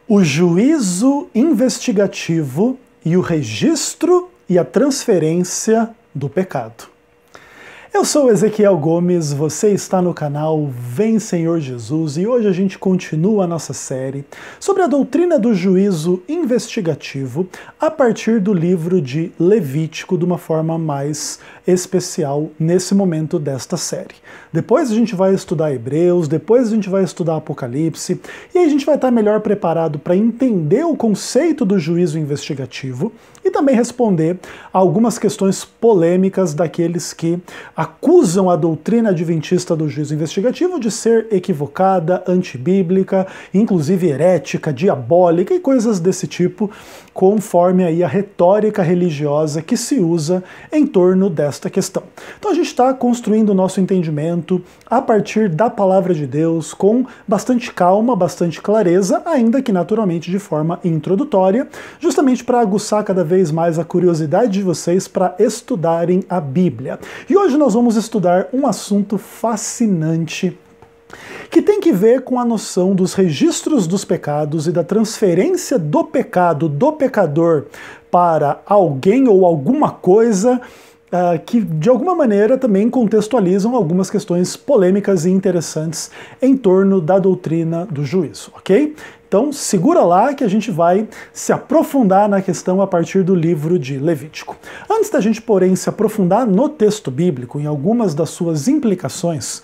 O juízo investigativo e o registro e a transferência do pecado. Eu sou Ezequiel Gomes, você está no canal Vem Senhor Jesus e hoje a gente continua a nossa série sobre a doutrina do juízo investigativo a partir do livro de Levítico de uma forma mais especial nesse momento desta série. Depois a gente vai estudar Hebreus, depois a gente vai estudar Apocalipse e aí a gente vai estar melhor preparado para entender o conceito do juízo investigativo e também responder a algumas questões polêmicas daqueles que acusam a doutrina adventista do juízo investigativo de ser equivocada, antibíblica, inclusive herética, diabólica e coisas desse tipo, conforme aí a retórica religiosa que se usa em torno desta questão. Então a gente está construindo o nosso entendimento a partir da palavra de Deus com bastante calma, bastante clareza, ainda que naturalmente de forma introdutória, justamente para aguçar cada vez mais a curiosidade de vocês para estudarem a Bíblia. E hoje nós vamos estudar um assunto fascinante que tem que ver com a noção dos registros dos pecados e da transferência do pecado do pecador para alguém ou alguma coisa que de alguma maneira também contextualizam algumas questões polêmicas e interessantes em torno da doutrina do juízo, ok? Então segura lá que a gente vai se aprofundar na questão a partir do livro de Levítico. Antes da gente, porém, se aprofundar no texto bíblico, em algumas das suas implicações,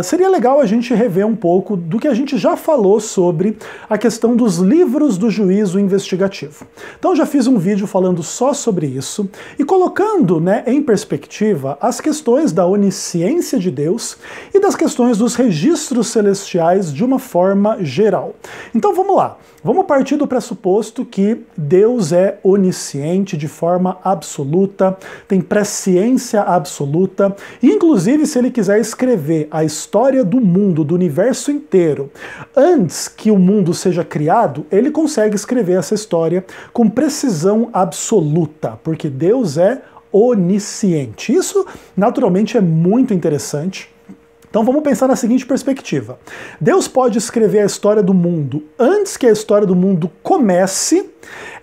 seria legal a gente rever um pouco do que a gente já falou sobre a questão dos livros do juízo investigativo. Então já fiz um vídeo falando só sobre isso e colocando, em perspectiva as questões da onisciência de Deus e das questões dos registros celestiais de uma forma geral. Então vamos lá. Vamos partir do pressuposto que Deus é onisciente de forma absoluta, tem presciência absoluta, e inclusive se ele quiser escrever a história do mundo, do universo inteiro, antes que o mundo seja criado, ele consegue escrever essa história com precisão absoluta, porque Deus é onisciente. Isso, naturalmente, é muito interessante. Então vamos pensar na seguinte perspectiva. Deus pode escrever a história do mundo antes que a história do mundo comece.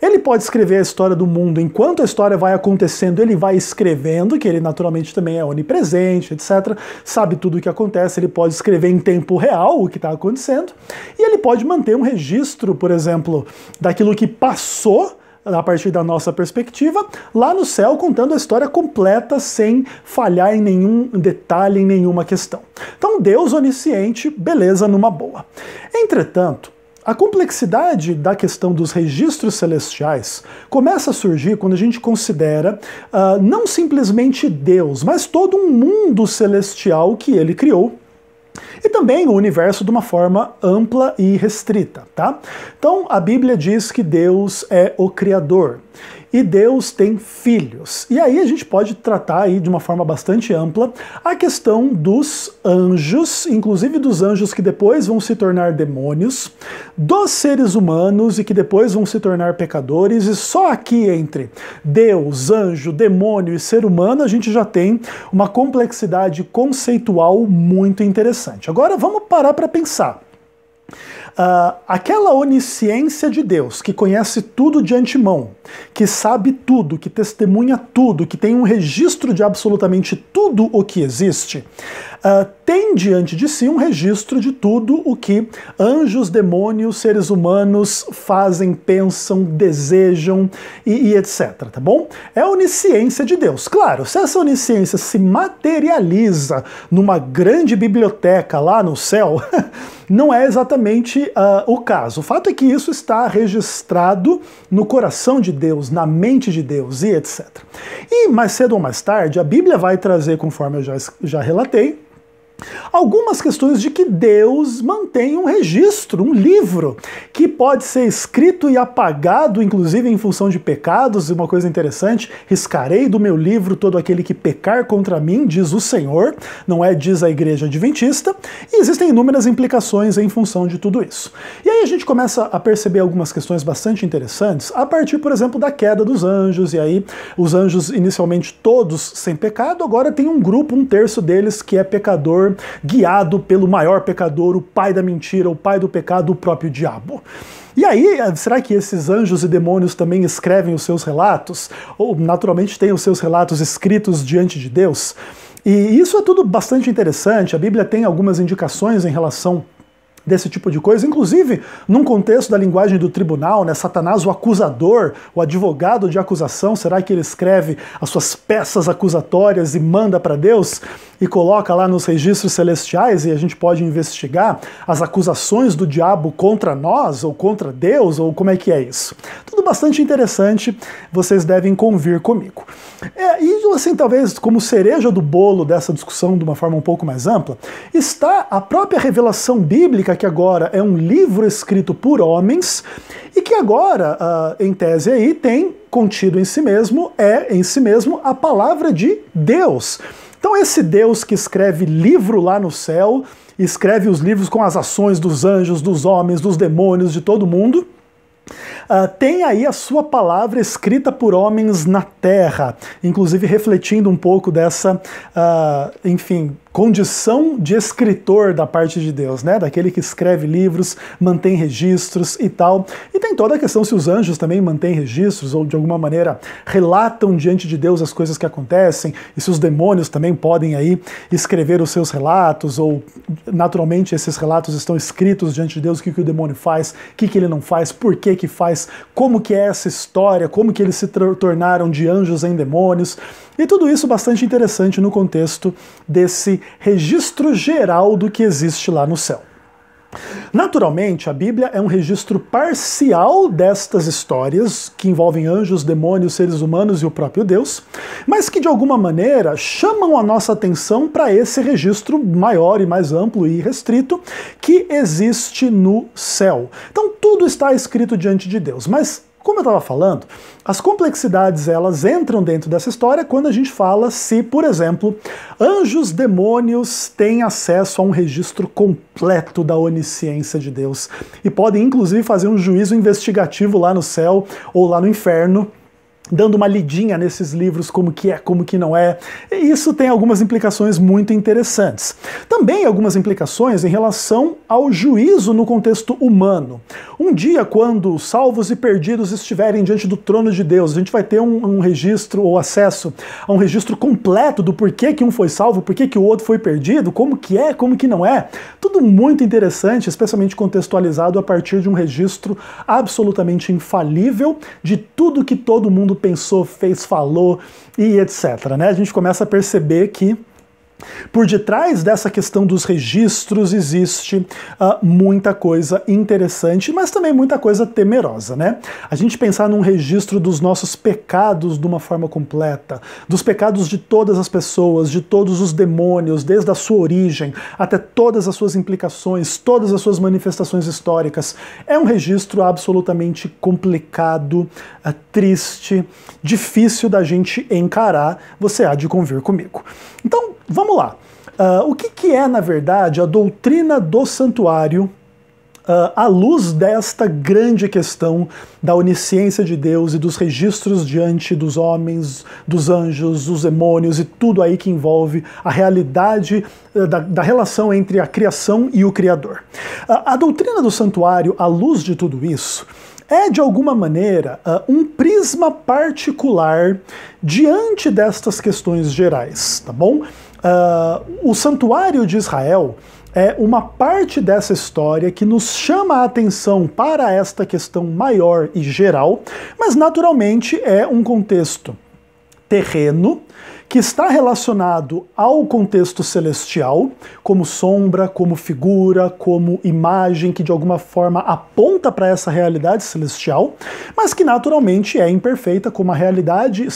Ele pode escrever a história do mundo enquanto a história vai acontecendo, ele vai escrevendo, que ele naturalmente também é onipresente, etc. Sabe tudo o que acontece, ele pode escrever em tempo real o que está acontecendo. E ele pode manter um registro, por exemplo, daquilo que passou a partir da nossa perspectiva, lá no céu, contando a história completa, sem falhar em nenhum detalhe, em nenhuma questão. Então, Deus onisciente, beleza, numa boa. Entretanto, a complexidade da questão dos registros celestiais começa a surgir quando a gente considera não simplesmente Deus, mas todo um mundo celestial que ele criou, e também o universo de uma forma ampla e restrita, tá? Então a Bíblia diz que Deus é o Criador e Deus tem filhos. E aí a gente pode tratar aí de uma forma bastante ampla a questão dos anjos, inclusive dos anjos que depois vão se tornar demônios, dos seres humanos e que depois vão se tornar pecadores, e só aqui entre Deus, anjo, demônio e ser humano a gente já tem uma complexidade conceitual muito interessante. Agora vamos parar para pensar. Aquela onisciência de Deus, que conhece tudo de antemão, que sabe tudo, que testemunha tudo, que tem um registro de absolutamente tudo o que existe, tem diante de si um registro de tudo o que anjos, demônios, seres humanos fazem, pensam, desejam e etc, tá bom? É a onisciência de Deus. Claro, se essa onisciência se materializa numa grande biblioteca lá no céu, não é exatamente o caso. O fato é que isso está registrado no coração de Deus, na mente de Deus e etc. E mais cedo ou mais tarde, a Bíblia vai trazer, conforme eu já relatei, algumas questões de que Deus mantém um registro, um livro, que pode ser escrito e apagado, inclusive em função de pecados. E uma coisa interessante, riscarei do meu livro todo aquele que pecar contra mim, diz o Senhor, não é diz a Igreja Adventista, e existem inúmeras implicações em função de tudo isso. E aí a gente começa a perceber algumas questões bastante interessantes, a partir, por exemplo, da queda dos anjos, e aí os anjos inicialmente todos sem pecado, agora tem um grupo, um terço deles que é pecador, guiado pelo maior pecador, o pai da mentira, o pai do pecado, o próprio diabo. E aí, será que esses anjos e demônios também escrevem os seus relatos? Ou naturalmente têm os seus relatos escritos diante de Deus? E isso é tudo bastante interessante. A Bíblia tem algumas indicações em relação desse tipo de coisa, inclusive num contexto da linguagem do tribunal, né? Satanás, o acusador, o advogado de acusação, será que ele escreve as suas peças acusatórias e manda para Deus e coloca lá nos registros celestiais e a gente pode investigar as acusações do diabo contra nós ou contra Deus, ou como é que é isso? Tudo bastante interessante, vocês devem convir comigo. E assim, talvez como cereja do bolo dessa discussão de uma forma um pouco mais ampla, está a própria revelação bíblica, que agora é um livro escrito por homens e que agora, em tese aí, tem contido em si mesmo, a palavra de Deus. Então esse Deus que escreve livro lá no céu, escreve os livros com as ações dos anjos, dos homens, dos demônios, de todo mundo, tem aí a sua palavra escrita por homens na terra, inclusive refletindo um pouco dessa, enfim, condição de escritor da parte de Deus, né? Daquele que escreve livros, mantém registros e tal. E tem toda a questão se os anjos também mantêm registros ou de alguma maneira relatam diante de Deus as coisas que acontecem, e se os demônios também podem aí escrever os seus relatos, ou naturalmente esses relatos estão escritos diante de Deus, o que o demônio faz, o que ele não faz, por que faz, como que é essa história, como que eles se tornaram de anjos em demônios. E tudo isso bastante interessante no contexto desse registro geral do que existe lá no céu. Naturalmente, a Bíblia é um registro parcial destas histórias, que envolvem anjos, demônios, seres humanos e o próprio Deus, mas que de alguma maneira chamam a nossa atenção para esse registro maior e mais amplo e restrito que existe no céu. Então tudo está escrito diante de Deus, mas como eu estava falando, as complexidades elas entram dentro dessa história quando a gente fala se, por exemplo, anjos, demônios têm acesso a um registro completo da onisciência de Deus e podem inclusive fazer um juízo investigativo lá no céu ou lá no inferno, dando uma lidinha nesses livros, como que é, como que não é. E isso tem algumas implicações muito interessantes. Também algumas implicações em relação ao juízo no contexto humano. Um dia, quando salvos e perdidos estiverem diante do trono de Deus, a gente vai ter um registro ou acesso a um registro completo do porquê que um foi salvo, porquê que o outro foi perdido, como que é, como que não é. Tudo muito interessante, especialmente contextualizado a partir de um registro absolutamente infalível de tudo que todo mundo pensou, fez, falou e etc. Né? A gente começa a perceber que por detrás dessa questão dos registros existe muita coisa interessante, mas também muita coisa temerosa, né? A gente pensar num registro dos nossos pecados de uma forma completa, dos pecados de todas as pessoas, de todos os demônios, desde a sua origem até todas as suas implicações, todas as suas manifestações históricas, é um registro absolutamente complicado, triste, difícil da gente encarar, você há de convir comigo. Então, vamos lá. O que é, na verdade, a doutrina do santuário à luz desta grande questão da onisciência de Deus e dos registros diante dos homens, dos anjos, dos demônios e tudo aí que envolve a realidade da relação entre a criação e o Criador? A doutrina do santuário, à luz de tudo isso, é, de alguma maneira, um prisma particular diante destas questões gerais, tá bom? O santuário de Israel é uma parte dessa história que nos chama a atenção para esta questão maior e geral, mas naturalmente é um contexto terreno que está relacionado ao contexto celestial, como sombra, como figura, como imagem que de alguma forma aponta para essa realidade celestial, mas que naturalmente é imperfeita, como a realidade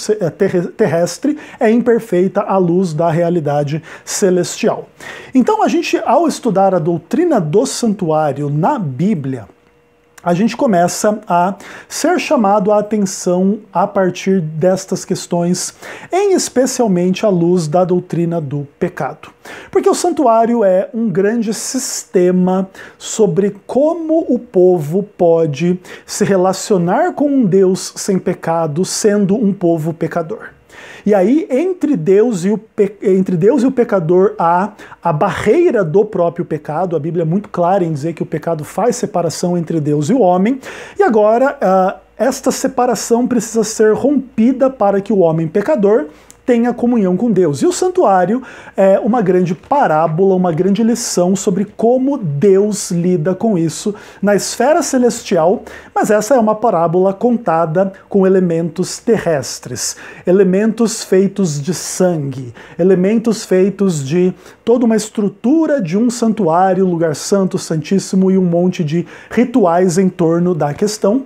terrestre é imperfeita à luz da realidade celestial. Então a gente, ao estudar a doutrina do santuário na Bíblia, a gente começa a ser chamado a atenção a partir destas questões, em especialmente à luz da doutrina do pecado. Porque o santuário é um grande sistema sobre como o povo pode se relacionar com um Deus sem pecado, sendo um povo pecador. E aí, entre Deus e o pecador, há a barreira do próprio pecado. A Bíblia é muito clara em dizer que o pecado faz separação entre Deus e o homem. E agora, esta separação precisa ser rompida para que o homem pecador tenha comunhão com Deus. E o santuário é uma grande parábola, uma grande lição sobre como Deus lida com isso na esfera celestial, mas essa é uma parábola contada com elementos terrestres, elementos feitos de sangue, elementos feitos de toda uma estrutura de um santuário, lugar santo, santíssimo e um monte de rituais em torno da questão,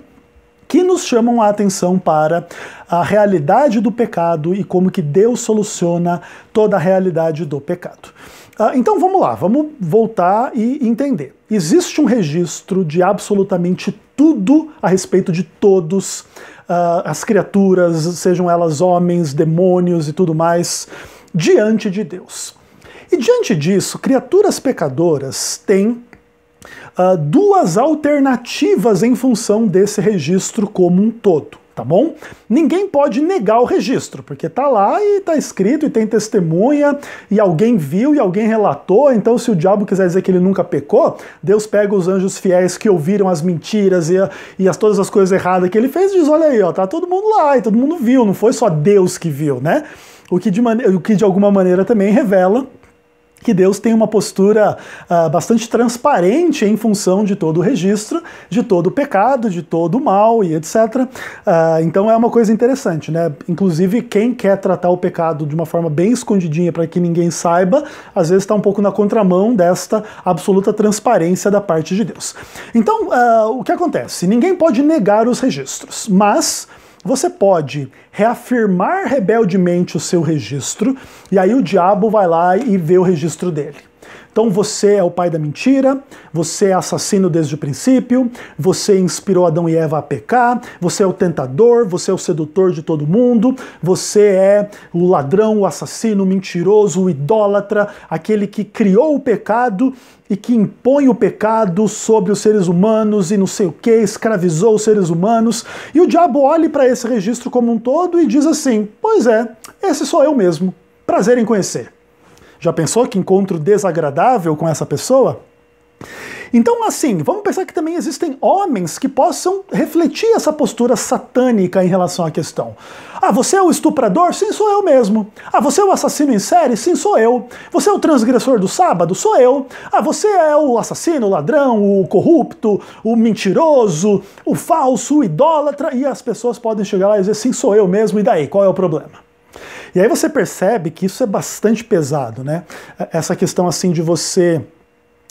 que nos chamam a atenção para a realidade do pecado e como que Deus soluciona toda a realidade do pecado. Então vamos lá, vamos voltar e entender. Existe um registro de absolutamente tudo a respeito de todos as criaturas, sejam elas homens, demônios e tudo mais, diante de Deus. E diante disso, criaturas pecadoras têm duas alternativas em função desse registro como um todo, tá bom? Ninguém pode negar o registro, porque tá lá e tá escrito e tem testemunha e alguém viu e alguém relatou, então se o diabo quiser dizer que ele nunca pecou, Deus pega os anjos fiéis que ouviram as mentiras e todas as coisas erradas que ele fez e diz, olha aí, ó, tá todo mundo lá e todo mundo viu, não foi só Deus que viu, né? O que de alguma maneira também revela que Deus tem uma postura bastante transparente em função de todo o registro, de todo o pecado, de todo o mal e etc. Então é uma coisa interessante, né? Inclusive, quem quer tratar o pecado de uma forma bem escondidinha para que ninguém saiba, às vezes está um pouco na contramão desta absoluta transparência da parte de Deus. Então, o que acontece? Ninguém pode negar os registros, mas você pode reafirmar rebeldemente o seu registro, e aí o diabo vai lá e vê o registro dele. Então você é o pai da mentira, você é assassino desde o princípio, você inspirou Adão e Eva a pecar, você é o tentador, você é o sedutor de todo mundo, você é o ladrão, o assassino, o mentiroso, o idólatra, aquele que criou o pecado e que impõe o pecado sobre os seres humanos e não sei o que, escravizou os seres humanos. E o diabo olha para esse registro como um todo e diz assim, pois é, esse sou eu mesmo, prazer em conhecer. Já pensou que encontro desagradável com essa pessoa? Então, assim, vamos pensar que também existem homens que possam refletir essa postura satânica em relação à questão. Ah, você é o estuprador? Sim, sou eu mesmo. Ah, você é o assassino em série? Sim, sou eu. Você é o transgressor do sábado? Sou eu. Ah, você é o assassino, o ladrão, o corrupto, o mentiroso, o falso, o idólatra, e as pessoas podem chegar lá e dizer, sim, sou eu mesmo, e daí? Qual é o problema? E aí você percebe que isso é bastante pesado, né? Essa questão assim de você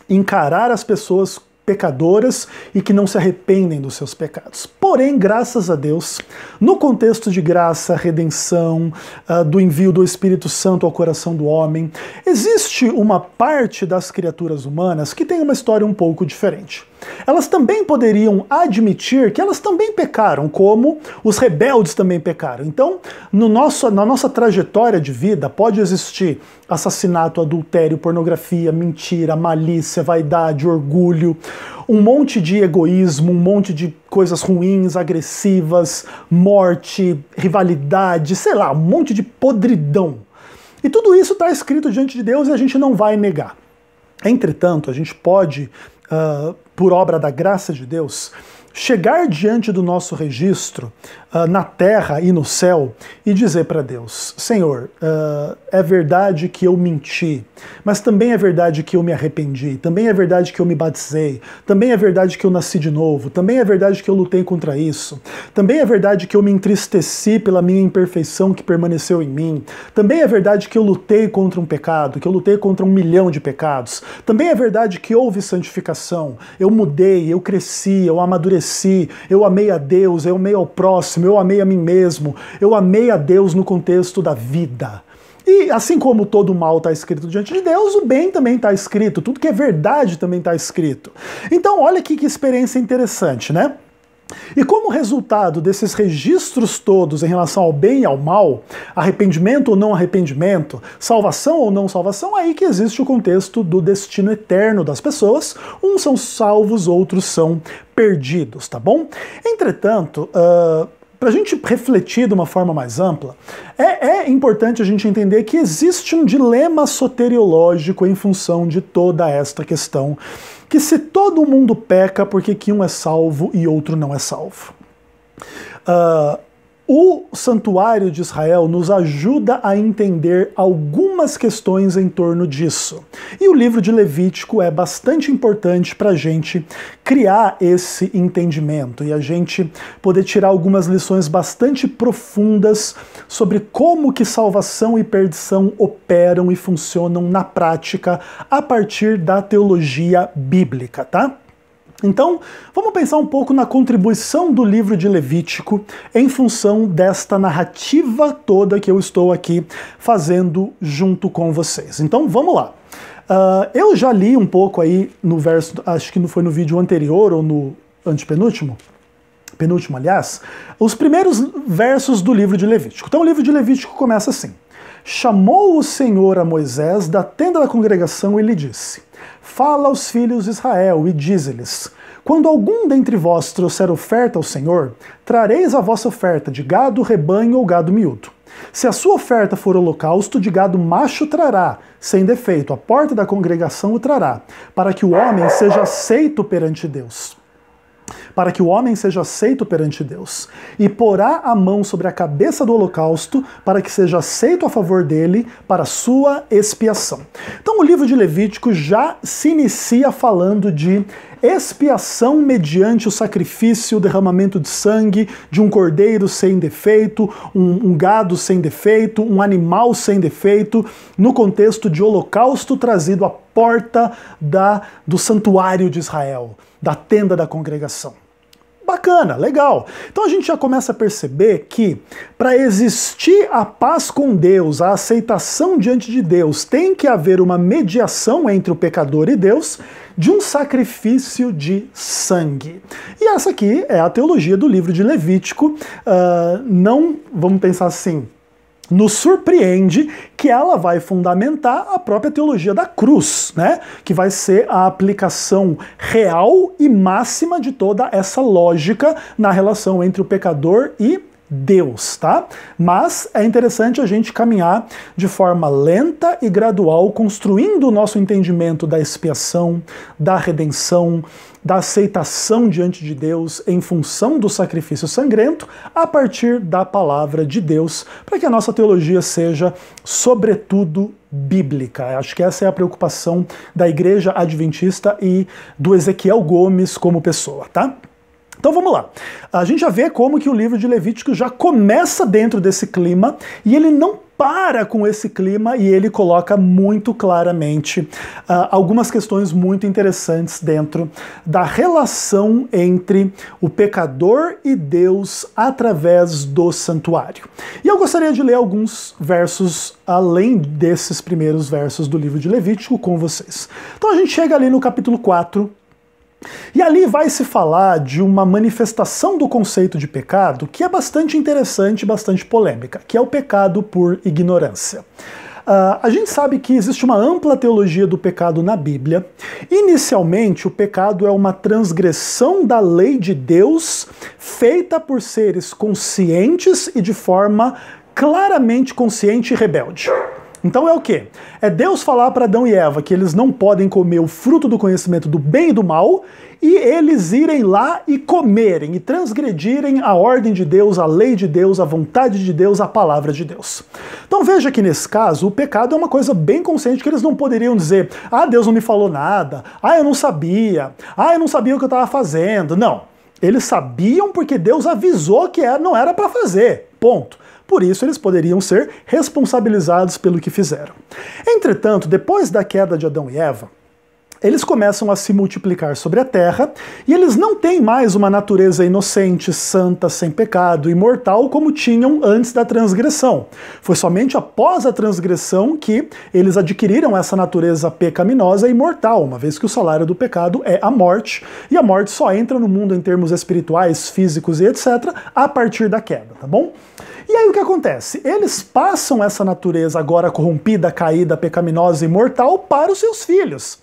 encarar as pessoas pecadoras e que não se arrependem dos seus pecados. Porém, graças a Deus, no contexto de graça, redenção, do envio do Espírito Santo ao coração do homem, existe uma parte das criaturas humanas que tem uma história um pouco diferente. Elas também poderiam admitir que elas também pecaram, como os rebeldes também pecaram. Então, na nossa trajetória de vida, pode existir assassinato, adultério, pornografia, mentira, malícia, vaidade, orgulho, um monte de egoísmo, um monte de coisas ruins, agressivas, morte, rivalidade, sei lá, um monte de podridão. E tudo isso está escrito diante de Deus e a gente não vai negar. Entretanto, a gente pode, por obra da graça de Deus, chegar diante do nosso registro na terra e no céu e dizer para Deus, Senhor, é verdade que eu menti, mas também é verdade que eu me arrependi, também é verdade que eu me batizei, também é verdade que eu nasci de novo, também é verdade que eu lutei contra isso, também é verdade que eu me entristeci pela minha imperfeição que permaneceu em mim, também é verdade que eu lutei contra um pecado, que eu lutei contra 1 milhão de pecados, também é verdade que houve santificação, eu mudei, eu cresci, eu amadureci, eu amei a Deus, eu amei ao próximo, eu amei a mim mesmo, eu amei a Deus no contexto da vida. E assim como todo mal está escrito diante de Deus, o bem também está escrito, tudo que é verdade também está escrito. Então olha que experiência interessante, né? E como resultado desses registros todos em relação ao bem e ao mal, arrependimento ou não arrependimento, salvação ou não salvação, é aí que existe o contexto do destino eterno das pessoas. Uns são salvos, outros são perdidos, tá bom? Entretanto, para a gente refletir de uma forma mais ampla, é importante a gente entender que existe um dilema soteriológico em função de toda esta questão, que se todo mundo peca, por que um é salvo e outro não é salvo? O Santuário de Israel nos ajuda a entender algumas questões em torno disso. E o livro de Levítico é bastante importante para a gente criar esse entendimento e a gente poder tirar algumas lições bastante profundas sobre como que salvação e perdição operam e funcionam na prática a partir da teologia bíblica, tá? Então, vamos pensar um pouco na contribuição do livro de Levítico em função desta narrativa toda que eu estou aqui fazendo junto com vocês. Então, vamos lá. Eu já li um pouco aí no verso, acho que não foi no vídeo anterior ou no antepenúltimo, penúltimo, aliás, os primeiros versos do livro de Levítico. Então, o livro de Levítico começa assim: Chamou o Senhor a Moisés da tenda da congregação e lhe disse: Fala aos filhos de Israel e dize-lhes: Quando algum dentre vós trouxer oferta ao Senhor, trareis a vossa oferta de gado, rebanho ou gado miúdo. Se a sua oferta for holocausto, de gado macho trará, sem defeito, a porta da congregação o trará, para que o homem seja aceito perante Deus. Para que o homem seja aceito perante Deus, e porá a mão sobre a cabeça do holocausto, para que seja aceito a favor dele, para sua expiação. Então o livro de Levítico já se inicia falando de expiação mediante o sacrifício, o derramamento de sangue de um cordeiro sem defeito, um gado sem defeito, um animal sem defeito, no contexto de holocausto trazido à porta do santuário de Israel, da tenda da congregação. Bacana, legal. Então a gente já começa a perceber que para existir a paz com Deus, a aceitação diante de Deus, tem que haver uma mediação entre o pecador e Deus de um sacrifício de sangue. E essa aqui é a teologia do livro de Levítico. Não, vamos pensar assim, nos surpreende que ela vai fundamentar a própria teologia da cruz, né? Que vai ser a aplicação real e máxima de toda essa lógica na relação entre o pecador e Deus, tá? Mas é interessante a gente caminhar de forma lenta e gradual, construindo o nosso entendimento da expiação, da redenção, da aceitação diante de Deus em função do sacrifício sangrento, a partir da palavra de Deus, para que a nossa teologia seja, sobretudo, bíblica. Acho que essa é a preocupação da Igreja Adventista e do Ezequiel Gomes como pessoa, tá? Então vamos lá. A gente já vê como que o livro de Levítico já começa dentro desse clima e ele não para com esse clima e ele coloca muito claramente algumas questões muito interessantes dentro da relação entre o pecador e Deus através do santuário. E eu gostaria de ler alguns versos além desses primeiros versos do livro de Levítico com vocês. Então a gente chega ali no capítulo 4, e ali vai se falar de uma manifestação do conceito de pecado que é bastante interessante e bastante polêmica, que é o pecado por ignorância. A gente sabe que existe uma ampla teologia do pecado na Bíblia. Inicialmente, o pecado é uma transgressão da lei de Deus feita por seres conscientes e de forma claramente consciente e rebelde. Então é o quê? É Deus falar para Adão e Eva que eles não podem comer o fruto do conhecimento do bem e do mal, e eles irem lá e comerem e transgredirem a ordem de Deus, a lei de Deus, a vontade de Deus, a palavra de Deus. Então veja que nesse caso o pecado é uma coisa bem consciente, que eles não poderiam dizer: ah, Deus não me falou nada, ah, eu não sabia o que eu estava fazendo. Não, eles sabiam porque Deus avisou que não era para fazer, ponto. Por isso, eles poderiam ser responsabilizados pelo que fizeram. Entretanto, depois da queda de Adão e Eva, eles começam a se multiplicar sobre a terra e eles não têm mais uma natureza inocente, santa, sem pecado, imortal, como tinham antes da transgressão. Foi somente após a transgressão que eles adquiriram essa natureza pecaminosa e mortal, uma vez que o salário do pecado é a morte, e a morte só entra no mundo em termos espirituais, físicos e etc. a partir da queda, tá bom? E aí o que acontece? Eles passam essa natureza agora corrompida, caída, pecaminosa e mortal para os seus filhos.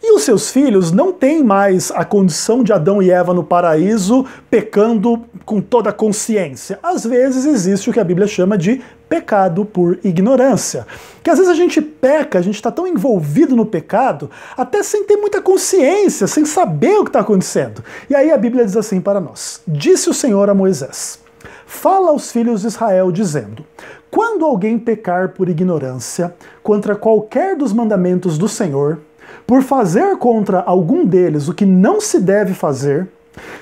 E os seus filhos não têm mais a condição de Adão e Eva no paraíso, pecando com toda a consciência. Às vezes existe o que a Bíblia chama de pecado por ignorância. Que às vezes a gente peca, a gente está tão envolvido no pecado, até sem ter muita consciência, sem saber o que está acontecendo. E aí a Bíblia diz assim para nós: disse o Senhor a Moisés: fala aos filhos de Israel, dizendo: quando alguém pecar por ignorância contra qualquer dos mandamentos do Senhor, por fazer contra algum deles o que não se deve fazer,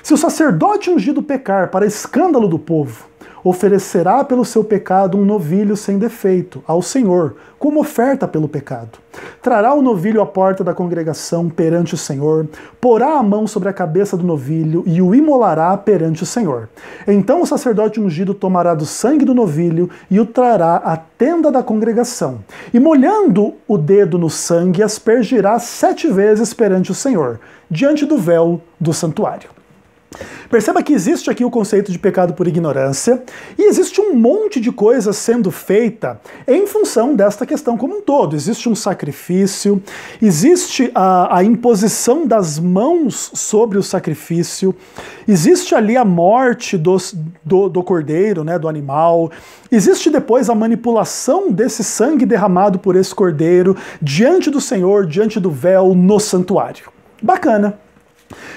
se o sacerdote ungido pecar para escândalo do povo, oferecerá pelo seu pecado um novilho sem defeito ao Senhor, como oferta pelo pecado. Trará o novilho à porta da congregação perante o Senhor, porá a mão sobre a cabeça do novilho e o imolará perante o Senhor. Então o sacerdote ungido tomará do sangue do novilho e o trará à tenda da congregação, e molhando o dedo no sangue, aspergirá 7 vezes perante o Senhor, diante do véu do santuário. Perceba que existe aqui o conceito de pecado por ignorância e existe um monte de coisa sendo feita em função desta questão como um todo. Existe um sacrifício, existe a imposição das mãos sobre o sacrifício, existe ali a morte do cordeiro, né, do animal, existe depois a manipulação desse sangue derramado por esse cordeiro diante do Senhor, diante do véu no santuário. Bacana.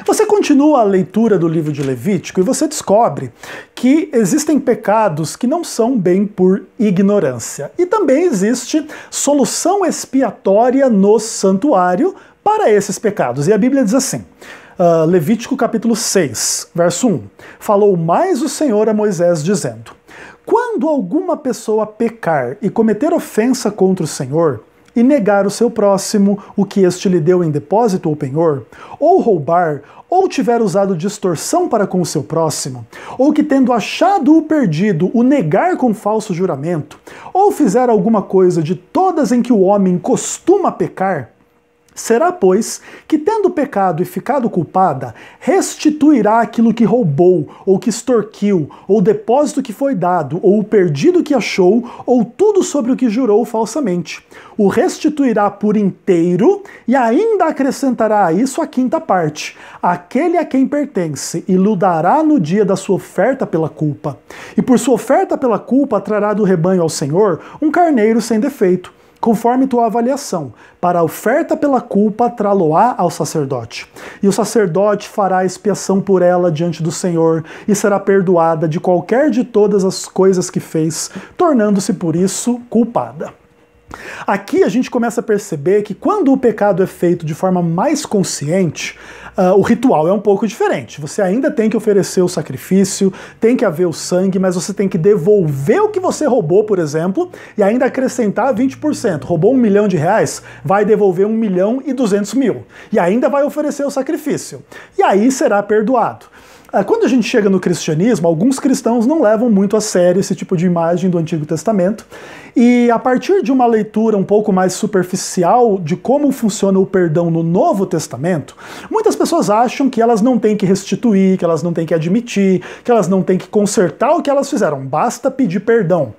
Você continua a leitura do livro de Levítico e você descobre que existem pecados que não são bem por ignorância. E também existe solução expiatória no santuário para esses pecados. E a Bíblia diz assim, Levítico capítulo 6, verso 1. Falou mais o Senhor a Moisés dizendo: quando alguma pessoa pecar e cometer ofensa contra o Senhor, e negar o seu próximo o que este lhe deu em depósito ou penhor, ou roubar, ou tiver usado distorção para com o seu próximo, ou que tendo achado o perdido, o negar com falso juramento, ou fizer alguma coisa de todas em que o homem costuma pecar, será, pois, que tendo pecado e ficado culpada, restituirá aquilo que roubou, ou que extorquiu, ou o depósito que foi dado, ou o perdido que achou, ou tudo sobre o que jurou falsamente. O restituirá por inteiro e ainda acrescentará a isso a 5ª parte, aquele a quem pertence, e lhe dará no dia da sua oferta pela culpa. E por sua oferta pela culpa trará do rebanho ao Senhor um carneiro sem defeito, conforme tua avaliação. Para a oferta pela culpa trá-lo-á ao sacerdote. E o sacerdote fará expiação por ela diante do Senhor, e será perdoada de qualquer de todas as coisas que fez, tornando-se por isso culpada. Aqui a gente começa a perceber que quando o pecado é feito de forma mais consciente, o ritual é um pouco diferente. Você ainda tem que oferecer o sacrifício, tem que haver o sangue, mas você tem que devolver o que você roubou, por exemplo, e ainda acrescentar 20%. Roubou R$1 milhão, vai devolver 1.200.000. E ainda vai oferecer o sacrifício. E aí será perdoado. Quando a gente chega no cristianismo, alguns cristãos não levam muito a sério esse tipo de imagem do Antigo Testamento, e a partir de uma leitura um pouco mais superficial de como funciona o perdão no Novo Testamento, muitas pessoas acham que elas não têm que restituir, que elas não têm que admitir, que elas não têm que consertar o que elas fizeram, basta pedir perdão.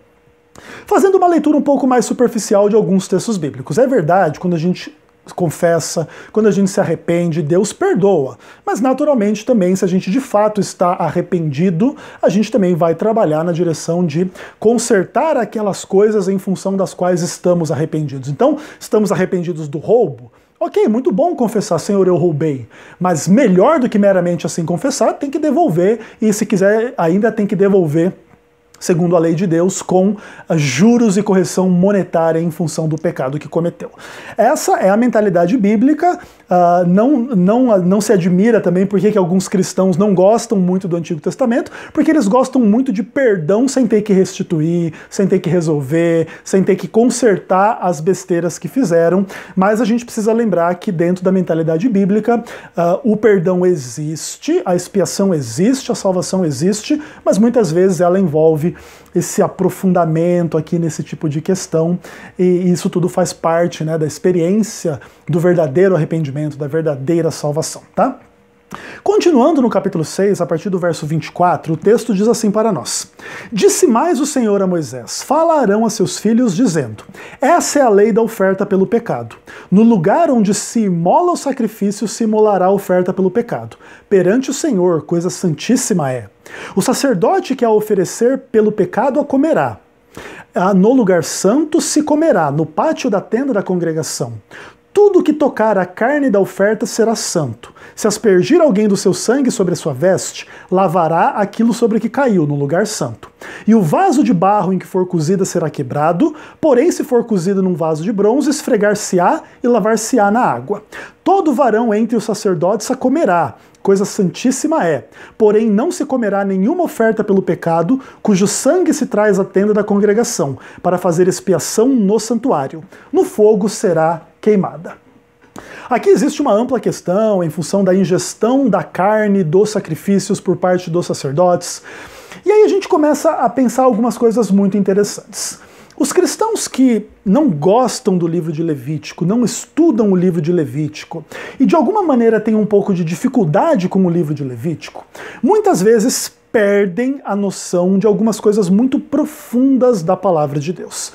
Fazendo uma leitura um pouco mais superficial de alguns textos bíblicos. É verdade, quando a gente confessa, quando a gente se arrepende, Deus perdoa. Mas naturalmente também, se a gente de fato está arrependido, a gente também vai trabalhar na direção de consertar aquelas coisas em função das quais estamos arrependidos. Então, estamos arrependidos do roubo? Ok, muito bom confessar, Senhor, eu roubei. Mas melhor do que meramente assim confessar, tem que devolver, e se quiser ainda tem que devolver segundo a lei de Deus, com juros e correção monetária em função do pecado que cometeu. Essa é a mentalidade bíblica. Não se admira também porque que alguns cristãos não gostam muito do Antigo Testamento, porque eles gostam muito de perdão sem ter que restituir, sem ter que resolver, sem ter que consertar as besteiras que fizeram. Mas a gente precisa lembrar que dentro da mentalidade bíblica, o perdão existe, a expiação existe, a salvação existe, mas muitas vezes ela envolve esse aprofundamento aqui nesse tipo de questão, e isso tudo faz parte, né, da experiência do verdadeiro arrependimento, da verdadeira salvação, tá? Continuando no capítulo 6, a partir do verso 24, o texto diz assim para nós: Disse mais o Senhor a Moisés: Fala a Arão a seus filhos, dizendo: Essa é a lei da oferta pelo pecado. No lugar onde se imola o sacrifício, se imolará a oferta pelo pecado. Perante o Senhor, coisa santíssima é. O sacerdote que a oferecer pelo pecado a comerá. No lugar santo se comerá, no pátio da tenda da congregação. Tudo que tocar a carne da oferta será santo. Se aspergir alguém do seu sangue sobre a sua veste, lavará aquilo sobre que caiu, no lugar santo. E o vaso de barro em que for cozida será quebrado, porém se for cozido num vaso de bronze, esfregar-se-á e lavar-se-á na água. Todo varão entre os sacerdotes a comerá, coisa santíssima é. Porém não se comerá nenhuma oferta pelo pecado, cujo sangue se traz à tenda da congregação, para fazer expiação no santuário. No fogo será queimada. Aqui existe uma ampla questão em função da ingestão da carne dos sacrifícios por parte dos sacerdotes. E aí a gente começa a pensar algumas coisas muito interessantes. Os cristãos que não gostam do livro de Levítico, não estudam o livro de Levítico e de alguma maneira têm um pouco de dificuldade com o livro de Levítico, muitas vezes perdem a noção de algumas coisas muito profundas da palavra de Deus.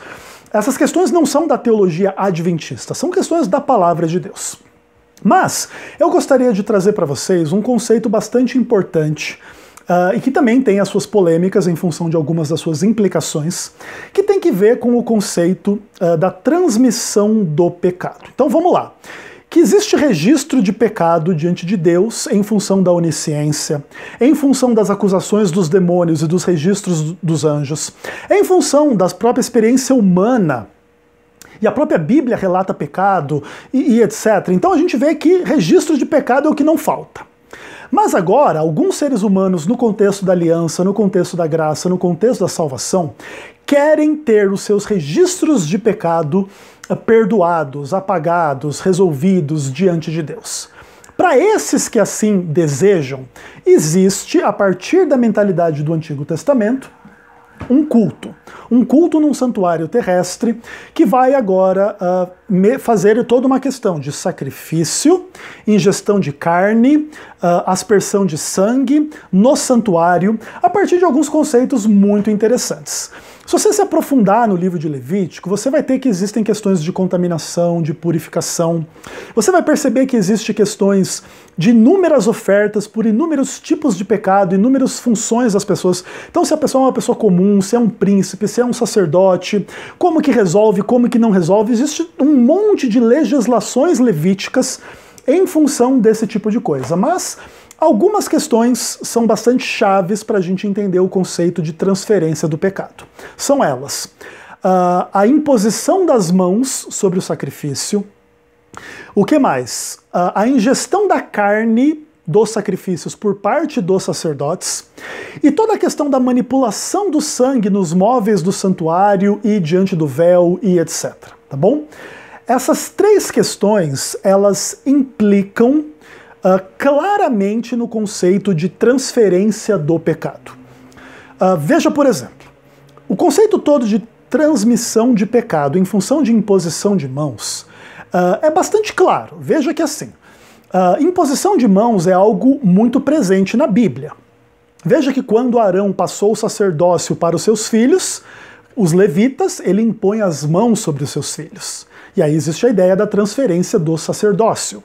Essas questões não são da teologia adventista, são questões da palavra de Deus. Mas eu gostaria de trazer para vocês um conceito bastante importante e que também tem as suas polêmicas em função de algumas das suas implicações, que tem que ver com o conceito da transmissão do pecado. Então vamos lá. Que existe registro de pecado diante de Deus em função da onisciência, em função das acusações dos demônios e dos registros dos anjos, em função da própria experiência humana. E a própria Bíblia relata pecado e etc. Então a gente vê que registro de pecado é o que não falta. Mas agora, alguns seres humanos, no contexto da aliança, no contexto da graça, no contexto da salvação, querem ter os seus registros de pecado perdoados, apagados, resolvidos diante de Deus. Para esses que assim desejam, existe, a partir da mentalidade do Antigo Testamento, um culto num santuário terrestre que vai agora fazer toda uma questão de sacrifício, ingestão de carne, aspersão de sangue no santuário, a partir de alguns conceitos muito interessantes. Se você se aprofundar no livro de Levítico, você vai ter que existem questões de contaminação, de purificação. Você vai perceber que existem questões de inúmeras ofertas por inúmeros tipos de pecado, inúmeras funções das pessoas. Então, se a pessoa é uma pessoa comum, se é um príncipe, se é um sacerdote, como que resolve, como que não resolve, existe um monte de legislações levíticas em função desse tipo de coisa. Mas algumas questões são bastante chaves para a gente entender o conceito de transferência do pecado. São elas: a imposição das mãos sobre o sacrifício. O que mais? A ingestão da carne dos sacrifícios por parte dos sacerdotes e toda a questão da manipulação do sangue nos móveis do santuário e diante do véu e etc. Tá bom? Essas três questões, elas implicam claramente no conceito de transferência do pecado. Veja, por exemplo, o conceito todo de transmissão de pecado em função de imposição de mãos é bastante claro. Veja que assim, imposição de mãos é algo muito presente na Bíblia. Veja que quando Arão passou o sacerdócio para os seus filhos, os levitas, ele impõe as mãos sobre os seus filhos. E aí existe a ideia da transferência do sacerdócio.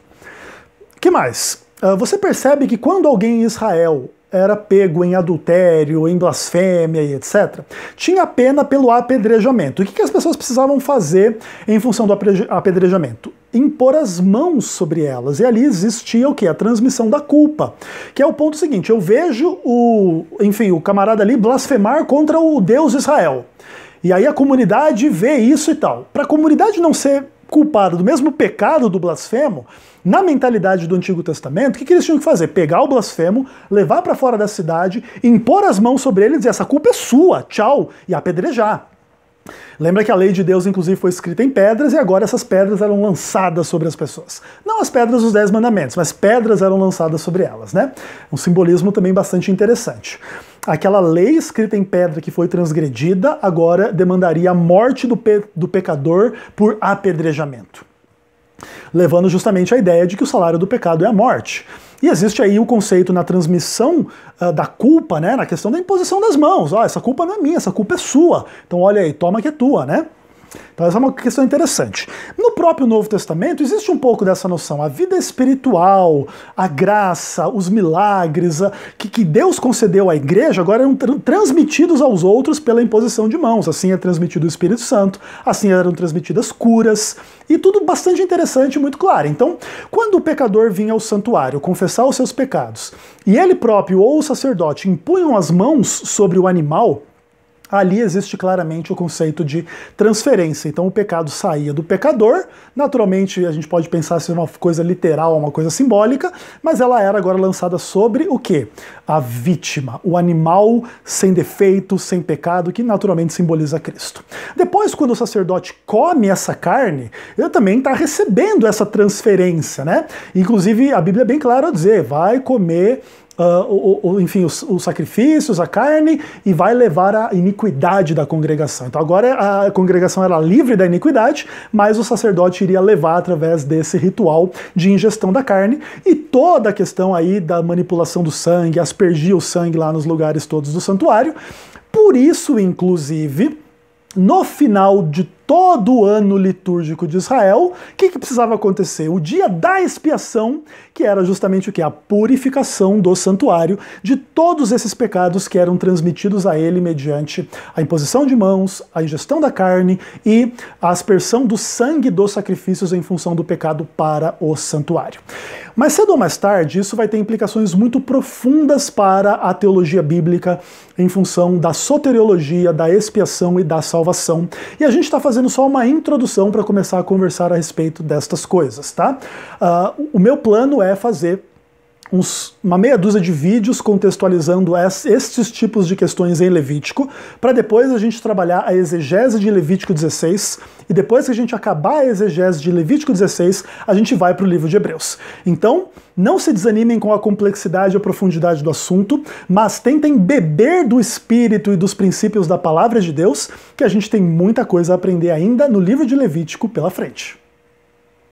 O que mais? Você percebe que quando alguém em Israel era pego em adultério, em blasfêmia e etc., tinha pena pelo apedrejamento. E o que as pessoas precisavam fazer em função do apedrejamento? Impor as mãos sobre elas. E ali existia o quê? A transmissão da culpa. Que é o ponto seguinte: eu vejo o camarada ali blasfemar contra o Deus Israel. E aí a comunidade vê isso e tal. Para a comunidade não ser culpada do mesmo pecado do blasfemo, na mentalidade do Antigo Testamento, o que eles tinham que fazer? Pegar o blasfemo, levar para fora da cidade, impor as mãos sobre ele e dizer: essa culpa é sua, tchau, e apedrejar. Lembra que a lei de Deus, inclusive, foi escrita em pedras e agora essas pedras eram lançadas sobre as pessoas. Não as pedras dos 10 mandamentos, mas pedras eram lançadas sobre elas, né? Um simbolismo também bastante interessante. Aquela lei escrita em pedra que foi transgredida agora demandaria a morte do pecador por apedrejamento, levando justamente a ideia de que o salário do pecado é a morte. E existe aí o conceito na transmissão da culpa, né, na questão da imposição das mãos. Ó, essa culpa não é minha, essa culpa é sua. Então olha aí, toma que é tua, né? Então essa é uma questão interessante. No próprio Novo Testamento existe um pouco dessa noção. A vida espiritual, a graça, os milagres que Deus concedeu à igreja agora eram transmitidos aos outros pela imposição de mãos. Assim é transmitido o Espírito Santo, assim eram transmitidas curas, e tudo bastante interessante e muito claro. Então, quando o pecador vinha ao santuário confessar os seus pecados, e ele próprio ou o sacerdote impunham as mãos sobre o animal, ali existe claramente o conceito de transferência. Então o pecado saía do pecador, naturalmente a gente pode pensar se é uma coisa literal, uma coisa simbólica, mas ela era agora lançada sobre o quê? A vítima, o animal sem defeito, sem pecado, que naturalmente simboliza Cristo. Depois, quando o sacerdote come essa carne, ele também está recebendo essa transferência, né? Inclusive a Bíblia é bem clara a dizer, vai comer enfim, os sacrifícios, a carne, e vai levar à iniquidade da congregação. Então agora a congregação era livre da iniquidade, mas o sacerdote iria levar através desse ritual de ingestão da carne, e toda a questão aí da manipulação do sangue, aspergir o sangue lá nos lugares todos do santuário. Por isso, inclusive, no final de todo o ano litúrgico de Israel, o que precisava acontecer? O dia da expiação, que era justamente o que? A purificação do santuário de todos esses pecados que eram transmitidos a ele mediante a imposição de mãos, a ingestão da carne e a aspersão do sangue dos sacrifícios em função do pecado para o santuário. Mais cedo ou mais tarde, isso vai ter implicações muito profundas para a teologia bíblica em função da soteriologia, da expiação e da salvação. E a gente está fazendo só uma introdução para começar a conversar a respeito destas coisas, tá? O meu plano é fazer uma meia dúzia de vídeos contextualizando estes tipos de questões em Levítico, para depois a gente trabalhar a exegese de Levítico 16, e depois que a gente acabar a exegese de Levítico 16, a gente vai para o livro de Hebreus. Então, não se desanimem com a complexidade e a profundidade do assunto, mas tentem beber do espírito e dos princípios da palavra de Deus, que a gente tem muita coisa a aprender ainda no livro de Levítico pela frente.